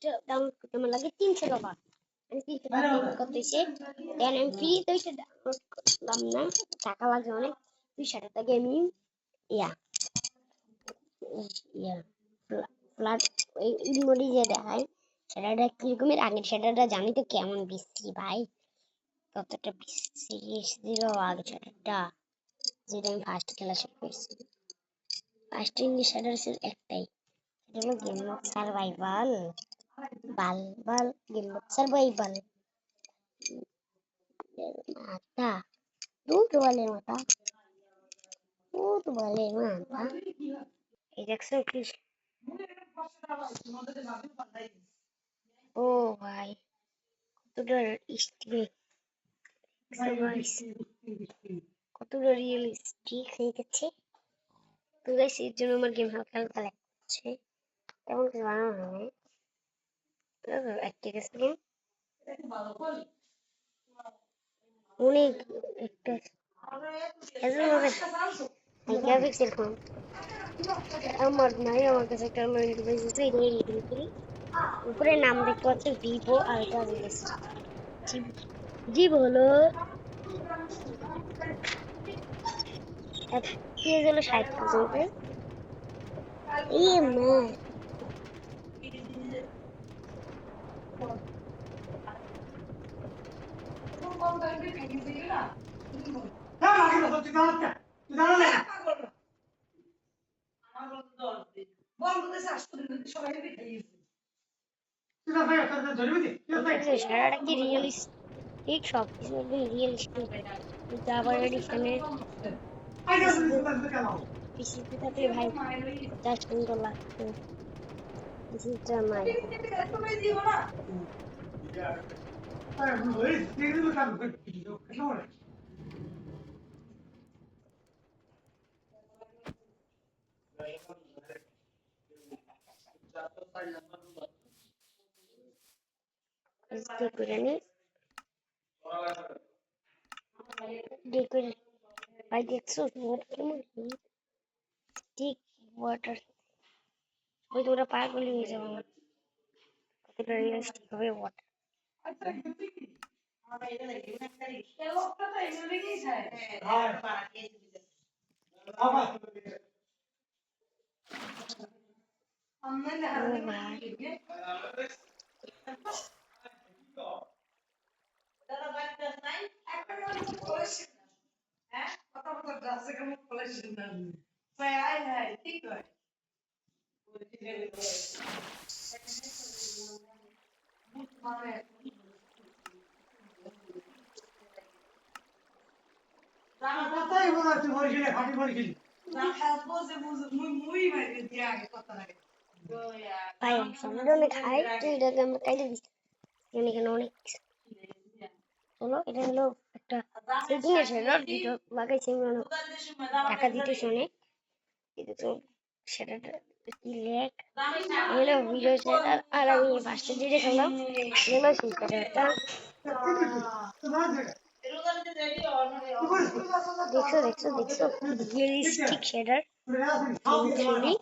এটা ডাউনলোড করতে আমার লাগে 300 টাকা। আমি 300 টাকা পেমেন্ট করতেছি, দেন আমি ফ্রিতে ওইটা ডাউনলোড করলাম না, টাকা লাগে অনেক। 200 টাকা গেমিং ইয়া ইয়া ফ্ল্যাট এই ইমোজি যে দেখায় সেটা কিরকমের, আগের সেটাটা জানি তো কেমন বিশ্রী ভাই, কতটা বিশ্রী ছিল আগে সেটা, যেটা আমি ফার্স্ট খেলা শুরু করছি। ফার্স্ট ইংলিশ সেটার একটাই, সেটা হলো গেম অফ সার্ভাইভাল। বাল বাল গেম অফ সার্ভাইভাল মাথা, দুধ বলে মাথা, দুধ বলে মাথা। এই দেখছো কি, ও ভাই কতটা স্ট্রিক, কতটা রিয়েলিস্টিক হয়ে গেছে। তো গাইস এর জন্য আমার গেম হালকা হালকা লাগছে, তেমন কিছু বানানো হয়নি। ঠিক আছে গেম অনেক একটা গ্রাফিক্স এরকম আমার নাই, আমার কাছে একটা অনলাইন ডিভাইস আছে, এটা রিভিউ করি। উপরে নাম দেখতে পাচ্ছ ভিভো আলট্রা জিএস, জিভ হলো FPS হলো 60 পর্যন্ত। এই মা সারাটা কি রিয়েলিস্টিক, সব কিছু একদম রিয়েলিস্টিক। আবার এডিশনে পিসিতে থাকলে ভাই যা সুন্দর লাগতো, পিসিটা নাই। ভাই দেখছো কেমন ঠিক ওয়াটার, ওই তোরা পাগল হয়ে যাবো, কতটা রিয়েলিস্টিক হবে ওয়াটার। ভাই সামনে অনেক হাই, তো এটাকে আমরা কাইটে দিচ্ছি এখানে অনেক চলো। এটা হলো একটা সেটিং এর সেটা ভিডিও লাগাইছি আমি, অনেক টাকা দিতেছি অনেক, কিন্তু তো সেটা কি লেখ হলো ভিডিও সেটা। আর আমি ফার্স্টে যেটা খেলাম হলো সেটা দেখছো দেখছো দেখছো রিয়েলিস্টিক শেডার খেলি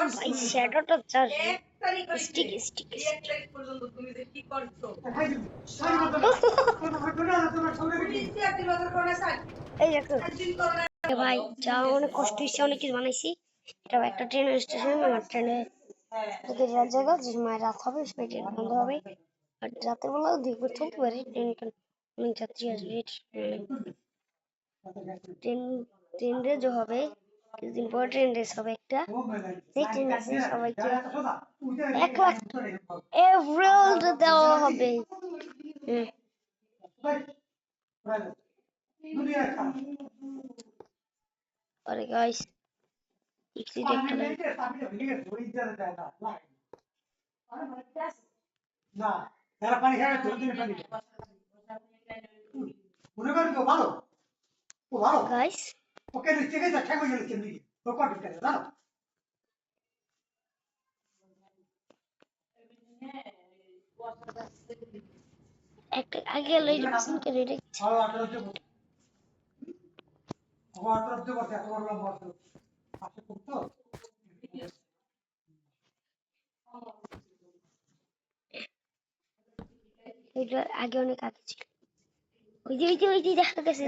ভাই, শ্যাডোটা যা স্টিক স্টিক এই দেখো ভাই, যা অনেক কষ্ট হচ্ছে, অনেক কিছু বানাইছি। এটা একটা ট্রেন স্টেশন, আমার ট্রেনে জায়গা যে সময় রাত হবে সময় ট্রেন বন্ধ হবে, আর রাতের বেলা দুই করে চলতে পারে ট্রেন, অনেক যাত্রী আসবে। ট্রেন ট্রেন রেস হবে কিছুদিন পর, ট্রেন রেস হবে একটা, সেই ট্রেন রেসে সবাইকে 1 লাখ এভারেল দেওয়া হবে। আরে গাইস গাইস একটা আগে লইলে সিনকে রেডি এটা আগে অনেক আগে ছিল। ওই যে দেখা গেছে,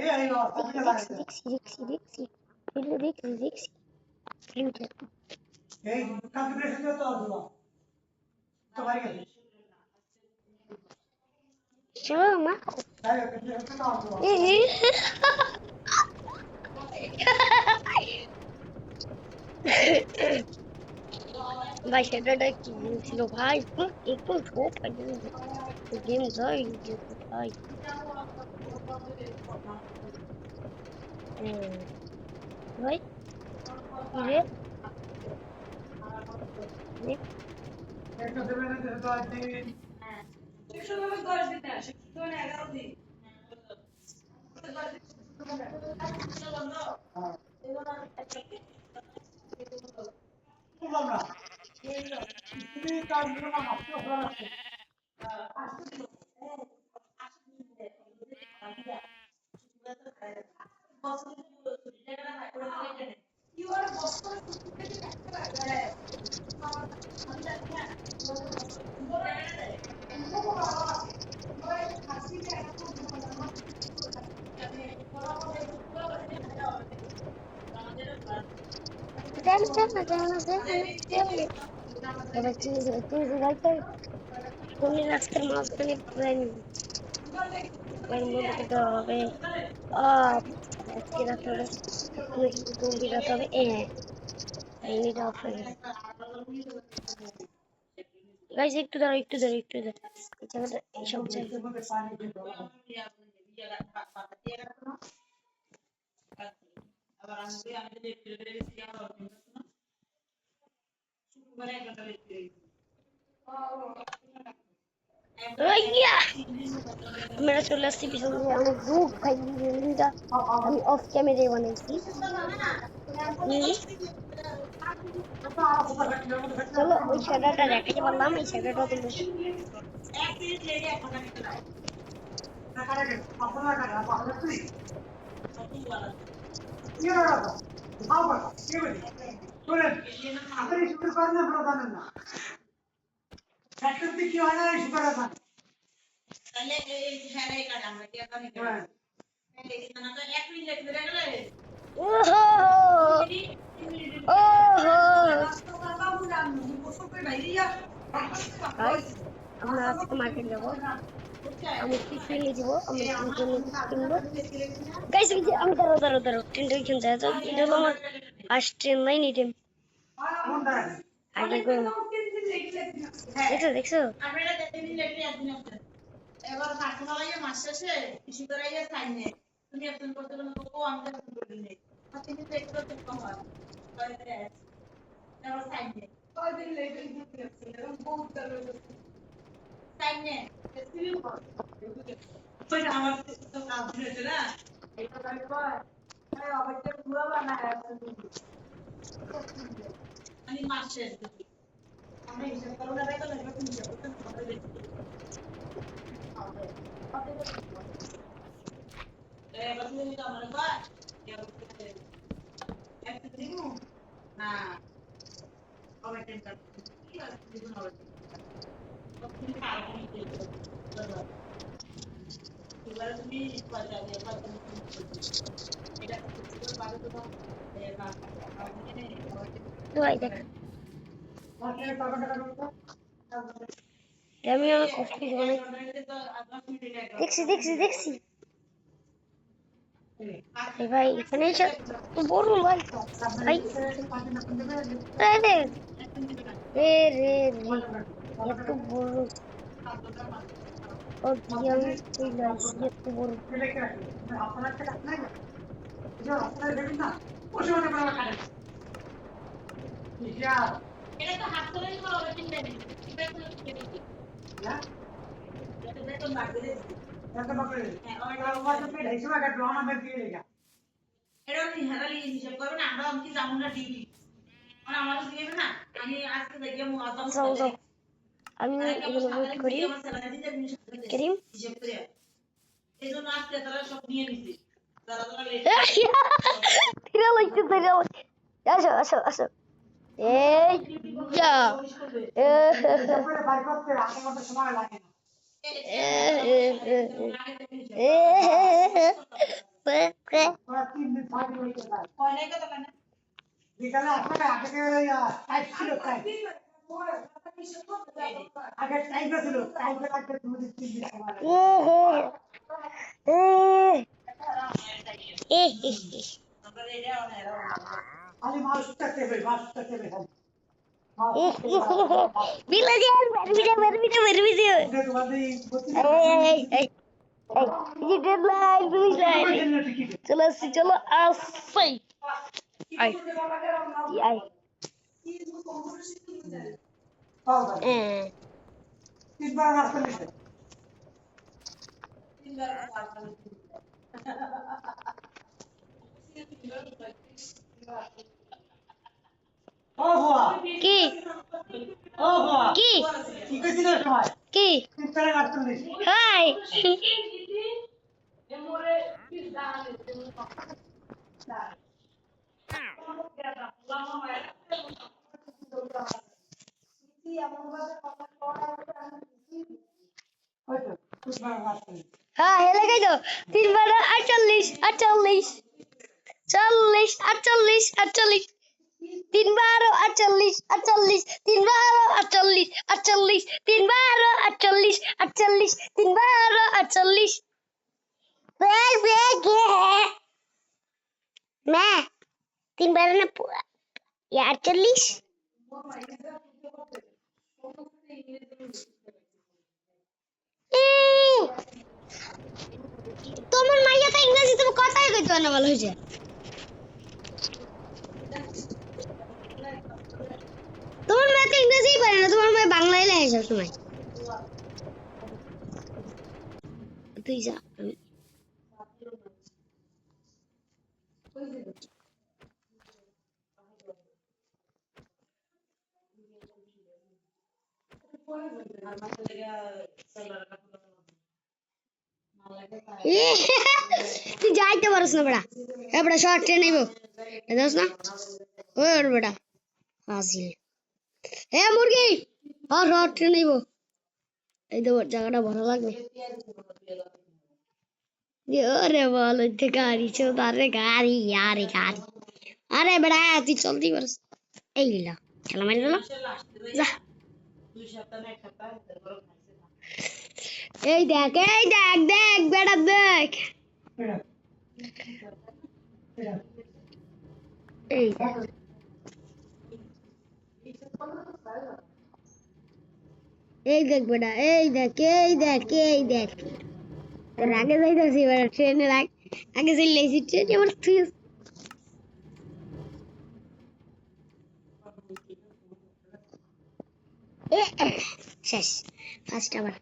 দেখছি চলো মা ভাই সেটা কি ছিল ভাই, একটু ঝোপ গেম যাই ভাই। ভাই রে এবার তুই গাড়িটা কোন রাস্তার মাঝখানে প্ল্যান করতে হবে। আজকে রাতে তুমি রাতে হবে এটা অফ হয়ে গেছে। গাইস একটু দাঁড়াও এই জায়গাটা এইসব জায়গা আমরা চলে আসছি পিছন দিয়ে অনেক দুঃখ ভাই। ভিডিওটা আমি অফ ক্যামেরায় বানাইছি। চলো ওই শ্যাডোটা দেখাতে পারলাম, এই শ্যাডোটা তোমরা আমরা আজকে মার্কেট যাবো, আমি কি ফেলে দিব, আমি কিনবো। গাইস আমি দাঁড়াও ট্রেনটা ওইখানে যায় তো, এটা হলো আমার ফার্স্ট ট্রেন লাইন। এই টাইম আগে করবো, দেখছো এবার কাকুমালাইয়া মাস শেষে কিছু করাইয়া খাইনে তুমি একজন করতে বলো তো আমি একজন করে নেই তুমি তো একটু তো হয় এবার খাইনে কয়দিন লেগে দিতে এরকম বহুত দরকার খাইনে সিভিল কর তো আমার তো কাজ হয়েছে না এটা কাজ কর আরে অবশ্যই পুরো বানায় আমি মাস শেষ দিই আমি হিসাব করব না তাই তো না তুমি হিসাব করতে হবে আমি অনেক কষ্ট করে দেখছি ভাই এখানে এসে বড় ভাই ভাই রে রে রে এত বড় ও দিয়াম তুই লাইস এত বড় এটা তো হাত ধরে নিব ওটা কিনবে না এটা বেতন লাগবে এটা বাকরে হ্যাঁ ওটা ওটা পেড হিসাব একটা ড্রোন নাম্বার দিয়ে দেগা এটা আপনি হারালি হিসাব করবেন আমরা কি জামু না ডিউটি মানে আমাদের দিবে না আমি আজকে দেখি মুআজ্জম আমি এগুলো ওয়েট করি করিম হিসাব করে এইজন্য আজকে তারা সব নিয়ে নিছে যারা যারা লেট ফিরা লাগছে আসো এই যা এই হিসাব করে বাই করতে আমার মত সময় লাগে না বিকালে আসলে আগে ছিল তাই আগে টাইম ছিল টাইম লাগবে তুমি খালি মাউসটা টেপে Villager, video. Hey. ये deadline, finish line. चलो आसै. Ay. Ay. তিনবার রাস্তা নিছে ও বাবা কি ও বাবা কি কি কইছিল সময় কি তিনবার রাস্তা নিছে হাই হয়তো তিনবার রাস্তা নিছে হ্যাঁ হেলে গেল 3 বার 48 48 3 বার 48 3 বার 48 3 বার 48 3 বার 48 मैं 3 बार ना या 48 তোমার মাইয়া তো ইংরেজি তুমি কথাই কইতে না ভালো হইছে তোমার মেয়ে তো ইংরেজিই পারে না তোমার মেয়ে বাংলাই লেখে সব সময় তুই যা তুই যাইতে পারছ না বেটা এ বেটা শর্ট ট্রেন আইবো দেখ না ওর বেটা হাসিল এ মুরগি আর শর্ট ট্রেন আইবো এই তো জায়গাটা ভালো লাগবে अरे बोलो तो गाड़ी चलता रे गाड़ी यार गाड़ी अरे बड़ा तू चलती बरस ए लीला चला मार लो जा देख बेटा देख ए देख बेटा देख তোর আগে যাইতেছি এবার ট্রেনের আগে চলে এসেছি ট্রেনে আবার তুই শেষ ফার্স্ট আবার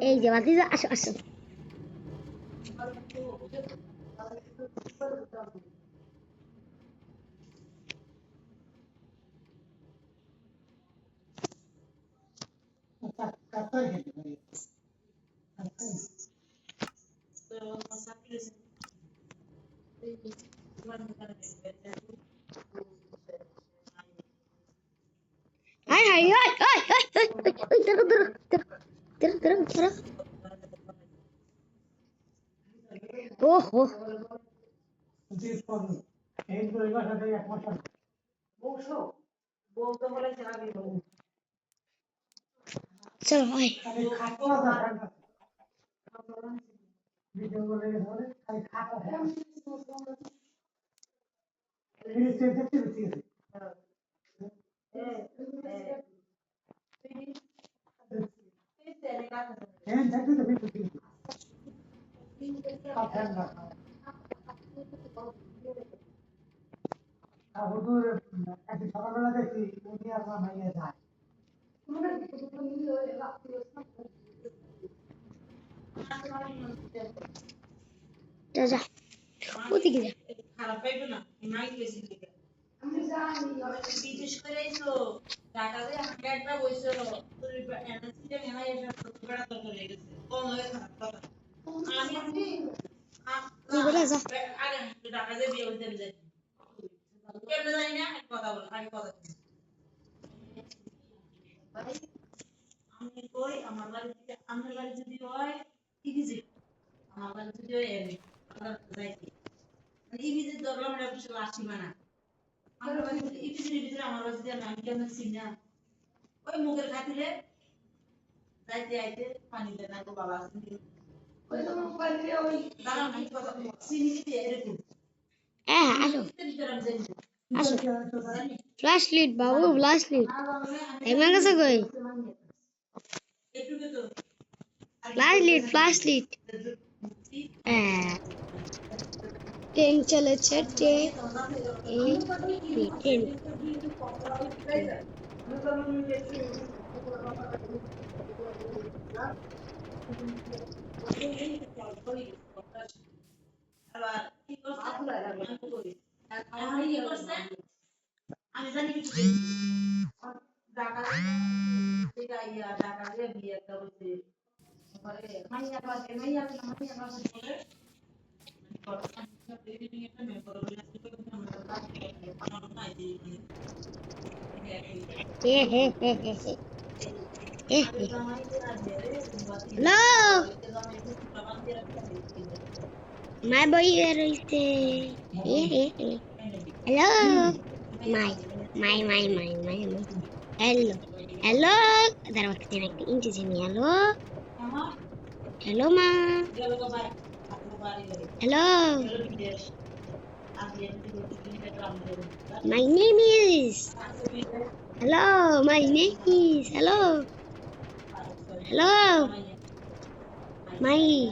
এই যে বাতি আসো আসো ay terus oh चलो भाई সকালবেলা দেখছি উনি আর আমার ভাইয়া যায় जा जा वो दिख जा খারাপ পাইবে না নাই বেশি দিকে আমি জানি বিদেশ করে আইছো টাকা দিয়ে একটা বইছো তুই এনসিতে নেওয়া এসে বড় তো চলে গেছে কোন হয়ে খারাপ কথা আমি তুই বলে যা আরে টাকা দিয়ে বিয়ে হইতে যাই কেমনে জানি না কথা বল আগে কথা আমি কই আমার বাড়ি থেকে আমার বাড়ি যদি হয় ইভিজিট আমার বাড়ি যদি হয় এনে আমার যাইতে ইভিজিট ধরলাম না কিছু লাশি বানা আমার বাড়ি ইভিজিটের ভিতরে আমার বাড়ি যদি আমি কেমন চিনা ওই মুখের খাতিরে যাইতে আইতে পানি দেন না বাবা ওই তো পানি ওই দাঁড়াও আমি কথা চিনি দিয়ে এরকম হ্যাঁ আসো আসো ফ্ল্যাশ লাইট বাবু ফ্ল্যাশ লাইট এমন কাছে কই ফ্ল্যাশ লাইট ট্রেন চলেছে ট্রেন আবার কি করছে আমি কি করছে আমি জানি কিছু ঢাকা থেকে ইয়া ঢাকা দিয়ে বিয়ে একটা হচ্ছে পরে মাইয়া পাশে মাইয়া পাশে বলে Hello, my boy here is hello, my. Hello. Dar waktu naik inci sini. Hello, ma. Hello. My name is. Hello, my name is. Hello. My